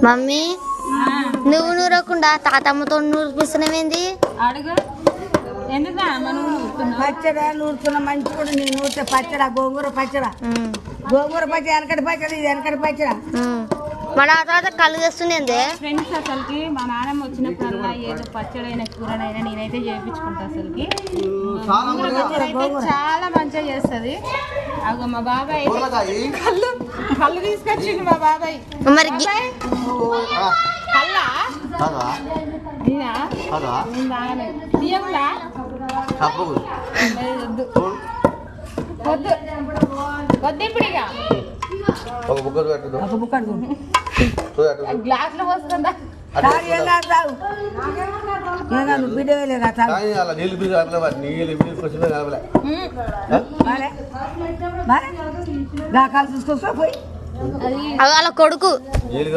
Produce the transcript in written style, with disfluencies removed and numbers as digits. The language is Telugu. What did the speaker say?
మమ్మీ నువ్వు నూరకుండా తాతమ్మతో నూరిపిస్తున్నావేంది? అడుగు ఎందుకు పచ్చడా నూరుతున్నా మంచి కూడా నేను నూరితే పచ్చడా గోంగూర పచ్చడా వెనకటి పచ్చడి ఇది వెనకటి పచ్చడా మన తర్వాత కళ్ళు తెస్తుండే ఫ్రెండ్స్. అసలుకి మా నాన్నమ్మ వచ్చినప్పుడల్లా ఏదో పచ్చడైన కూరనైనా నేనైతే చేయించుకుంటా. అసలుకి చాలా మంచిగా చేస్తుంది. అగో మా బాబాయ్ కళ్ళు తీసుకొచ్చిండు మా బాబాయ్. మరి కళ్ళా తీయకుండా వద్దు వద్దు ఇప్పుడు ఇక గ్లాస్ లో పోస్తుందా చూసుకో పోయి వాళ్ళ కొడుకు